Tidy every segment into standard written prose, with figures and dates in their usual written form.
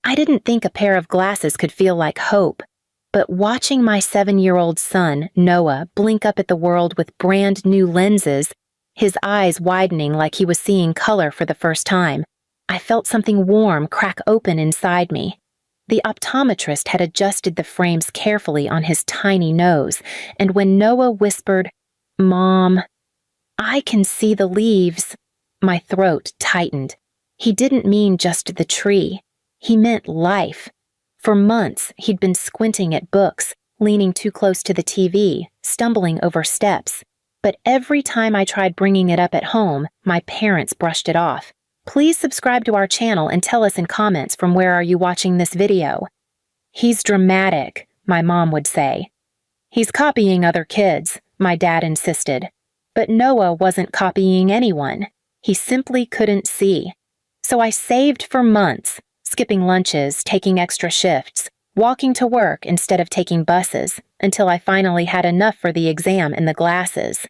I didn't think a pair of glasses could feel like hope, but watching my 7-year-old son, Noah, blink up at the world with brand new lenses, his eyes widening like he was seeing color for the first time, I felt something warm crack open inside me. The optometrist had adjusted the frames carefully on his tiny nose, and when Noah whispered, "Mom, I can see the leaves," my throat tightened. He didn't mean just the tree. He meant life. For months, he'd been squinting at books, leaning too close to the TV, stumbling over steps. But every time I tried bringing it up at home, my parents brushed it off. Please subscribe to our channel and tell us in comments from where are you watching this video. "He's dramatic," my mom would say. "He's copying other kids," my dad insisted. But Noah wasn't copying anyone. He simply couldn't see. So I saved for months, skipping lunches, taking extra shifts, walking to work instead of taking buses, until I finally had enough for the exam and the glasses.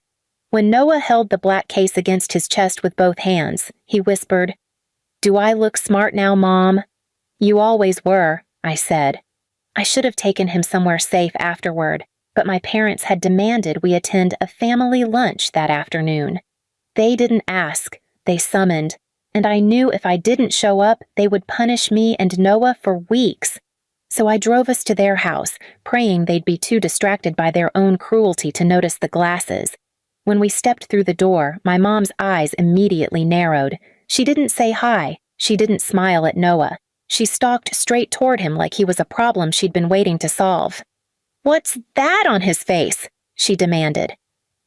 When Noah held the black case against his chest with both hands, he whispered, "Do I look smart now, Mom?" "You always were," I said. I should have taken him somewhere safe afterward, but my parents had demanded we attend a family lunch that afternoon. They didn't ask, they summoned, and I knew if I didn't show up, they would punish me and Noah for weeks. So I drove us to their house, praying they'd be too distracted by their own cruelty to notice the glasses. When we stepped through the door, my mom's eyes immediately narrowed. She didn't say hi. She didn't smile at Noah. She stalked straight toward him like he was a problem she'd been waiting to solve. "What's that on his face?" she demanded.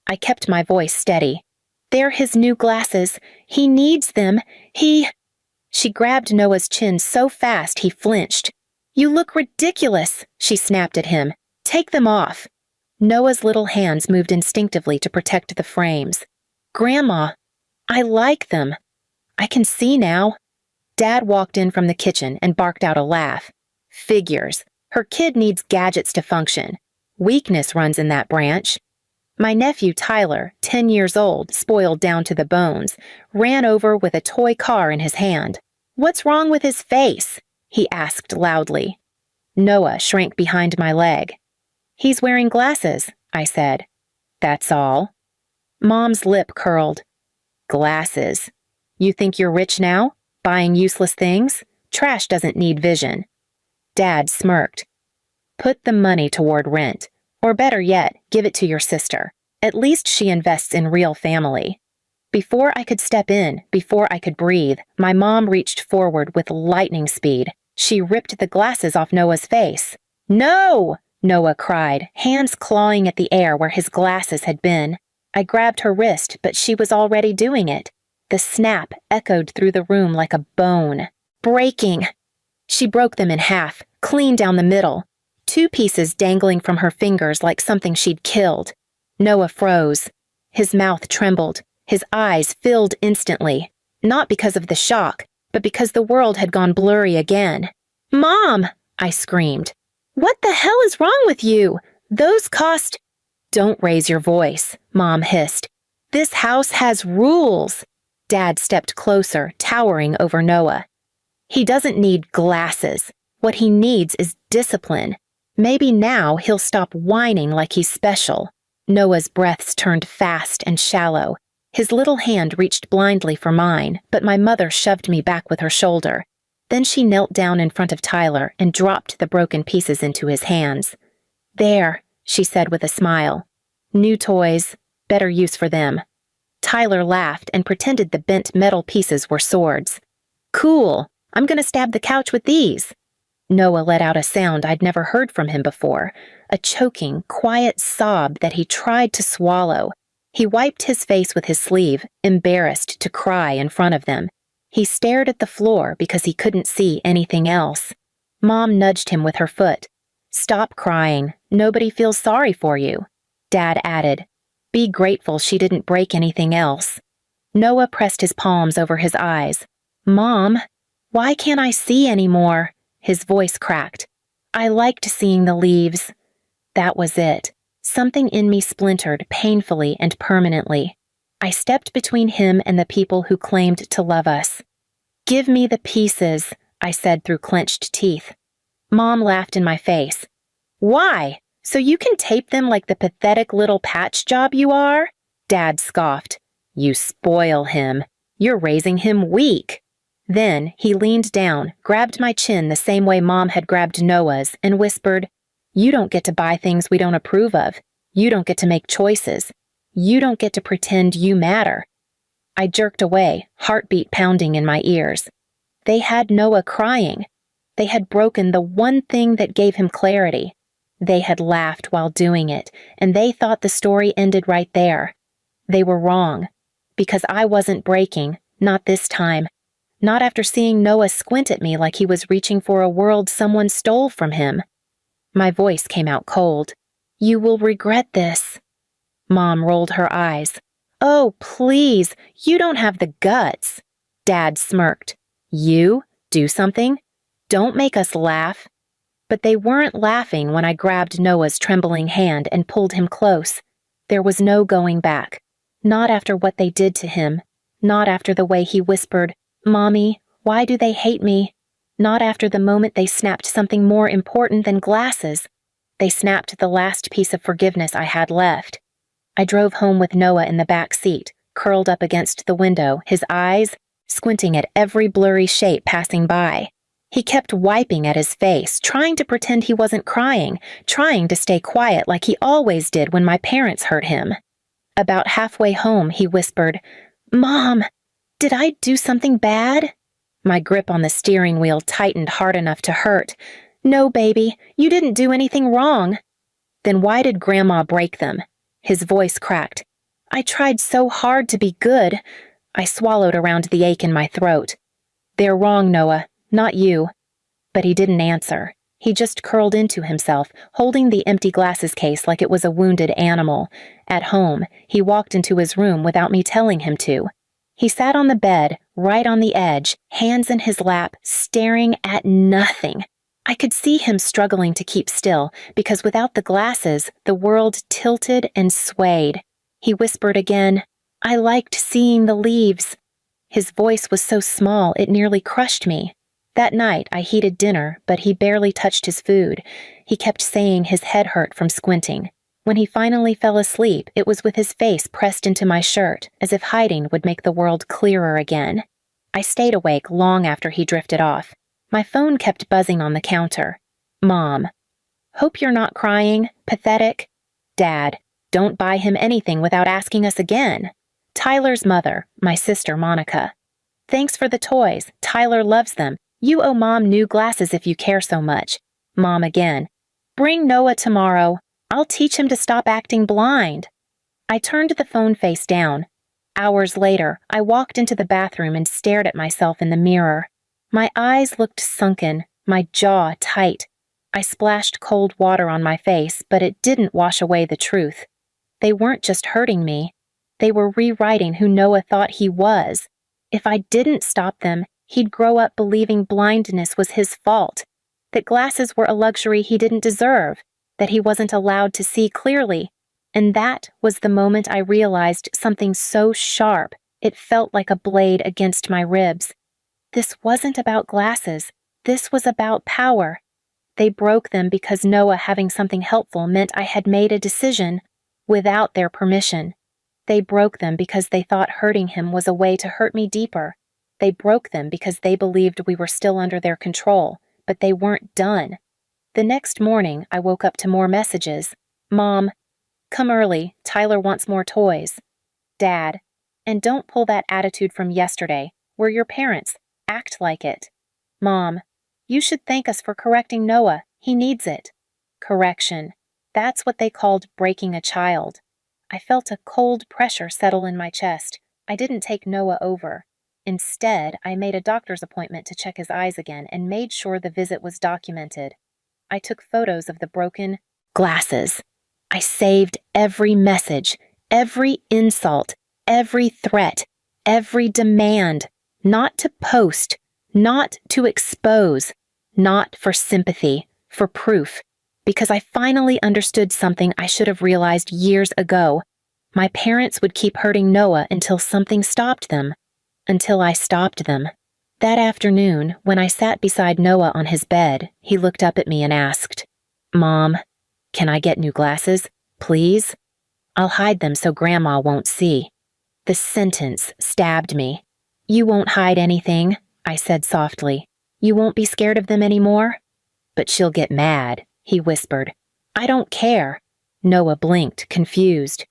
I kept my voice steady. "They're his new glasses. He needs them. She grabbed Noah's chin so fast he flinched. "You look ridiculous," she snapped at him. "Take them off." Noah's little hands moved instinctively to protect the frames. "Grandma, I like them. I can see now." Dad walked in from the kitchen and barked out a laugh. "Figures. Her kid needs gadgets to function. Weakness runs in that branch." My nephew Tyler, 10 years old, spoiled down to the bones, ran over with a toy car in his hand. "What's wrong with his face?" he asked loudly. Noah shrank behind my leg. "He's wearing glasses," I said. "That's all?" Mom's lip curled. "Glasses. You think you're rich now? Buying useless things? Trash doesn't need vision." Dad smirked. "Put the money toward rent. Or better yet, give it to your sister. At least she invests in real family." Before I could step in, before I could breathe, my mom reached forward with lightning speed. She ripped the glasses off Noah's face. "No!" Noah cried, hands clawing at the air where his glasses had been. I grabbed her wrist, but she was already doing it. The snap echoed through the room like a bone. "Breaking!" She broke them in half, clean down the middle. 2 pieces dangling from her fingers like something she'd killed. Noah froze. His mouth trembled. His eyes filled instantly. Not because of the shock, but because the world had gone blurry again. "Mom!" I screamed. "What the hell is wrong with you? Those cost—" "Don't raise your voice," Mom hissed. "This house has rules." Dad stepped closer, towering over Noah. "He doesn't need glasses. What he needs is discipline. Maybe now he'll stop whining like he's special." Noah's breaths turned fast and shallow. His little hand reached blindly for mine, but my mother shoved me back with her shoulder. Then she knelt down in front of Tyler and dropped the broken pieces into his hands. "There," she said with a smile. "New toys, better use for them." Tyler laughed and pretended the bent metal pieces were swords. "Cool, I'm gonna stab the couch with these." Noah let out a sound I'd never heard from him before, a choking, quiet sob that he tried to swallow. He wiped his face with his sleeve, embarrassed to cry in front of them. He stared at the floor because he couldn't see anything else. Mom nudged him with her foot. "Stop crying. Nobody feels sorry for you." Dad added, "Be grateful she didn't break anything else." Noah pressed his palms over his eyes. "Mom, why can't I see anymore?" His voice cracked. "I liked seeing the leaves." That was it. Something in me splintered painfully and permanently. I stepped between him and the people who claimed to love us. "Give me the pieces," I said through clenched teeth. Mom laughed in my face. Why? So you can tape them like the pathetic little patch job you are? Dad scoffed. You spoil him. You're raising him weak. Then he leaned down, grabbed my chin the same way Mom had grabbed Noah's, and whispered, You don't get to buy things we don't approve of. You don't get to make choices. You don't get to pretend you matter. I jerked away, heartbeat pounding in my ears. They had Noah crying. They had broken the one thing that gave him clarity. They had laughed while doing it, and they thought the story ended right there. They were wrong, because I wasn't breaking, not this time. Not after seeing Noah squint at me like he was reaching for a world someone stole from him. My voice came out cold. You will regret this. Mom rolled her eyes. Oh, please, you don't have the guts. Dad smirked. You? Do something? Don't make us laugh. But they weren't laughing when I grabbed Noah's trembling hand and pulled him close. There was no going back. Not after what they did to him. Not after the way he whispered, Mommy, why do they hate me? Not after the moment they snapped something more important than glasses. They snapped the last piece of forgiveness I had left. I drove home with Noah in the back seat, curled up against the window, his eyes squinting at every blurry shape passing by. He kept wiping at his face, trying to pretend he wasn't crying, trying to stay quiet like he always did when my parents hurt him. About halfway home, he whispered, Mom, did I do something bad? My grip on the steering wheel tightened hard enough to hurt. No, baby, you didn't do anything wrong. Then why did Grandma break them? His voice cracked. I tried so hard to be good. I swallowed around the ache in my throat. They're wrong, Noah, not you. But he didn't answer. He just curled into himself, holding the empty glasses case like it was a wounded animal. At home, he walked into his room without me telling him to. He sat on the bed, right on the edge, hands in his lap, staring at nothing. I could see him struggling to keep still, because without the glasses, the world tilted and swayed. He whispered again, I liked seeing the leaves. His voice was so small it nearly crushed me. That night, I heated dinner, but he barely touched his food. He kept saying his head hurt from squinting. When he finally fell asleep, it was with his face pressed into my shirt, as if hiding would make the world clearer again. I stayed awake long after he drifted off. My phone kept buzzing on the counter. Mom. Hope you're not crying. Pathetic. Dad. Don't buy him anything without asking us again. Tyler's mother, my sister Monica. Thanks for the toys. Tyler loves them. You owe Mom new glasses if you care so much. Mom again. Bring Noah tomorrow. I'll teach him to stop acting blind. I turned the phone face down. Hours later, I walked into the bathroom and stared at myself in the mirror. My eyes looked sunken, my jaw tight. I splashed cold water on my face, but it didn't wash away the truth. They weren't just hurting me. They were rewriting who Noah thought he was. If I didn't stop them, he'd grow up believing blindness was his fault, that glasses were a luxury he didn't deserve, that he wasn't allowed to see clearly. And that was the moment I realized something so sharp, it felt like a blade against my ribs. This wasn't about glasses. This was about power. They broke them because Noah having something helpful meant I had made a decision without their permission. They broke them because they thought hurting him was a way to hurt me deeper. They broke them because they believed we were still under their control, but they weren't done. The next morning, I woke up to more messages. Mom, come early. Tyler wants more toys. Dad, and don't pull that attitude from yesterday. We're your parents. Act like it. Mom, you should thank us for correcting Noah. He needs it. Correction. That's what they called breaking a child. I felt a cold pressure settle in my chest. I didn't take Noah over. Instead, I made a doctor's appointment to check his eyes again and made sure the visit was documented. I took photos of the broken glasses. I saved every message, every insult, every threat, every demand. Not to post, not to expose, not for sympathy, for proof, because I finally understood something I should have realized years ago. My parents would keep hurting Noah until something stopped them, until I stopped them. That afternoon, when I sat beside Noah on his bed, he looked up at me and asked, "Mom, can I get new glasses, please? I'll hide them so Grandma won't see." The sentence stabbed me. "You won't hide anything," I said softly. "You won't be scared of them anymore?" "But she'll get mad," he whispered. "I don't care." Noah blinked, confused.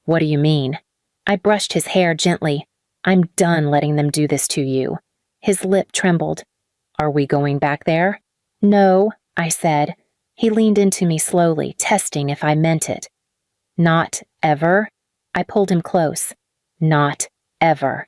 "What do you mean?" I brushed his hair gently. "I'm done letting them do this to you." His lip trembled. "Are we going back there?" "No," I said. He leaned into me slowly, testing if I meant it. "Not ever?" I pulled him close. "Not ever."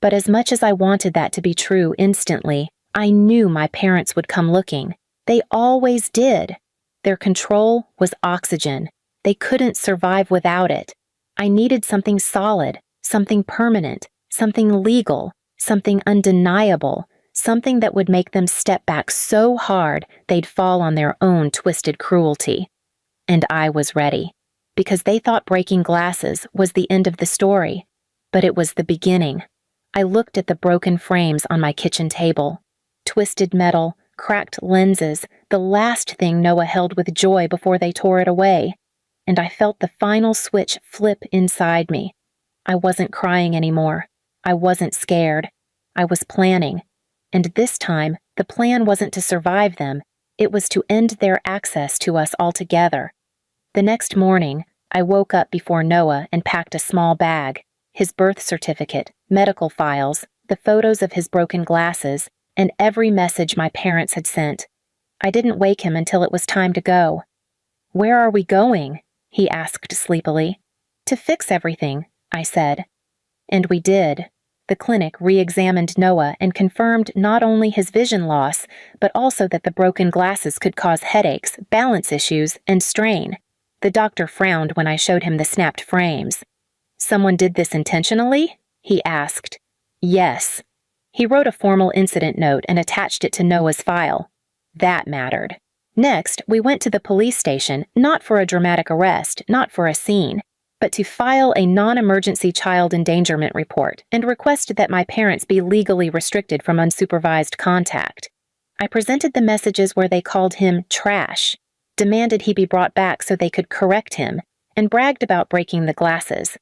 But as much as I wanted that to be true instantly, I knew my parents would come looking. They always did. Their control was oxygen. They couldn't survive without it. I needed something solid, something permanent, something legal, something undeniable, something that would make them step back so hard they'd fall on their own twisted cruelty. And I was ready, because they thought breaking glasses was the end of the story. But it was the beginning. I looked at the broken frames on my kitchen table. Twisted metal, cracked lenses, the last thing Noah held with joy before they tore it away. And I felt the final switch flip inside me. I wasn't crying anymore. I wasn't scared. I was planning. And this time, the plan wasn't to survive them. It was to end their access to us altogether. The next morning, I woke up before Noah and packed a small bag. His birth certificate, medical files, the photos of his broken glasses, and every message my parents had sent. I didn't wake him until it was time to go. "Where are we going?" he asked sleepily. "To fix everything," I said. And we did. The clinic re-examined Noah and confirmed not only his vision loss, but also that the broken glasses could cause headaches, balance issues, and strain. The doctor frowned when I showed him the snapped frames. "Someone did this intentionally?" he asked. "Yes." He wrote a formal incident note and attached it to Noah's file. That mattered. Next, we went to the police station, not for a dramatic arrest, not for a scene, but to file a non-emergency child endangerment report and request that my parents be legally restricted from unsupervised contact. I presented the messages where they called him trash, demanded he be brought back so they could correct him, and bragged about breaking the glasses.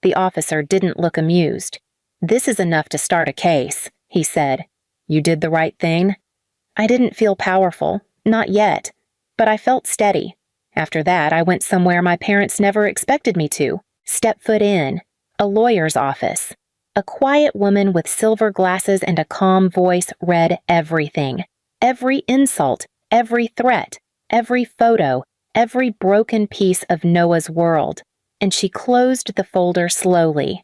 The officer didn't look amused. "This is enough to start a case," he said. "You did the right thing?" I didn't feel powerful, not yet, but I felt steady. After that, I went somewhere my parents never expected me to. Step foot in. A lawyer's office. A quiet woman with silver glasses and a calm voice read everything. Every insult, every threat, every photo, every broken piece of Noah's world. And she closed the folder slowly.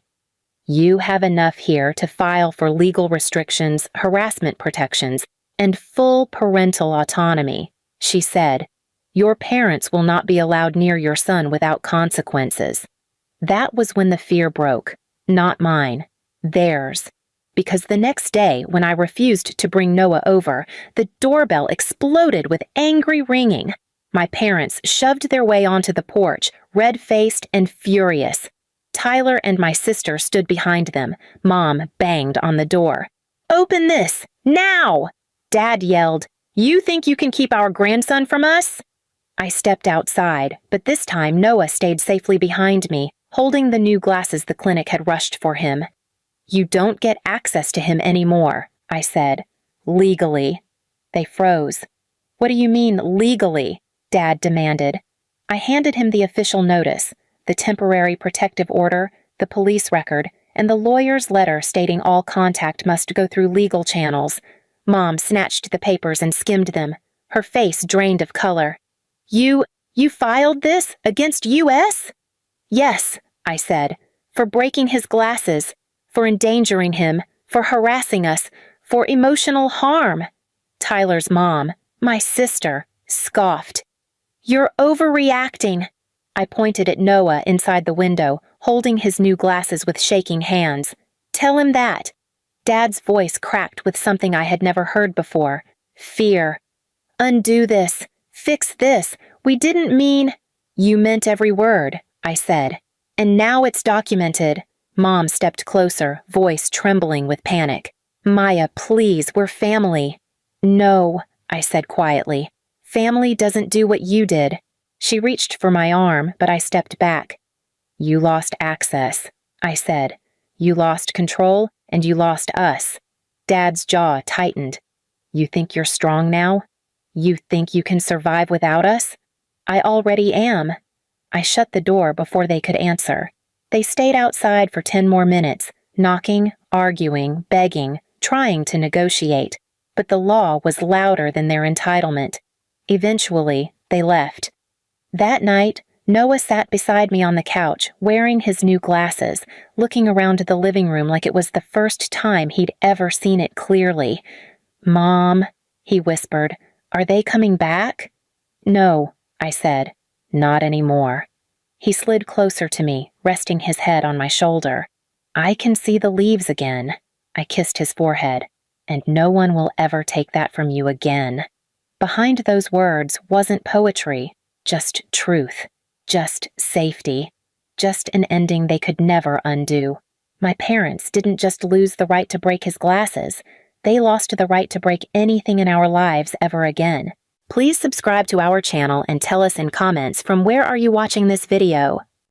"You have enough here to file for legal restrictions, harassment protections, and full parental autonomy," she said. "Your parents will not be allowed near your son without consequences." That was when the fear broke. Not mine. Theirs. Because the next day, when I refused to bring Noah over, the doorbell exploded with angry ringing. My parents shoved their way onto the porch, red-faced and furious. Tyler and my sister stood behind them. Mom banged on the door. "Open this! Now!" Dad yelled, "You think you can keep our grandson from us?" I stepped outside, but this time Noah stayed safely behind me, holding the new glasses the clinic had rushed for him. "You don't get access to him anymore," I said. "Legally." They froze. "What do you mean, legally?" Dad demanded. I handed him the official notice, the temporary protective order, the police record, and the lawyer's letter stating all contact must go through legal channels. Mom snatched the papers and skimmed them, her face drained of color. You filed this against U.S.?" "Yes," I said, "for breaking his glasses, for endangering him, for harassing us, for emotional harm." Tyler's mom, my sister, scoffed. "You're overreacting." I pointed at Noah inside the window, holding his new glasses with shaking hands. "Tell him that." Dad's voice cracked with something I had never heard before. Fear. "Undo this. Fix this. We didn't mean—" "You meant every word," I said. "And now it's documented." Mom stepped closer, voice trembling with panic. Maya, please, we're family. No, I said quietly. Family doesn't do what you did. She reached for my arm, but I stepped back. You lost access, I said. You lost control, and you lost us. Dad's jaw tightened. You think you're strong now? You think you can survive without us? I already am. I shut the door before they could answer. They stayed outside for 10 more minutes, knocking, arguing, begging, trying to negotiate. But the law was louder than their entitlement. Eventually, they left. That night, Noah sat beside me on the couch, wearing his new glasses, looking around the living room like it was the first time he'd ever seen it clearly. Mom, he whispered, are they coming back? No, I said, not anymore. He slid closer to me, resting his head on my shoulder. I can see the leaves again. I kissed his forehead, and no one will ever take that from you again. Behind those words wasn't poetry, just truth, just safety, just an ending they could never undo. My parents didn't just lose the right to break his glasses. They lost the right to break anything in our lives ever again. Please subscribe to our channel and tell us in comments from where are you watching this video.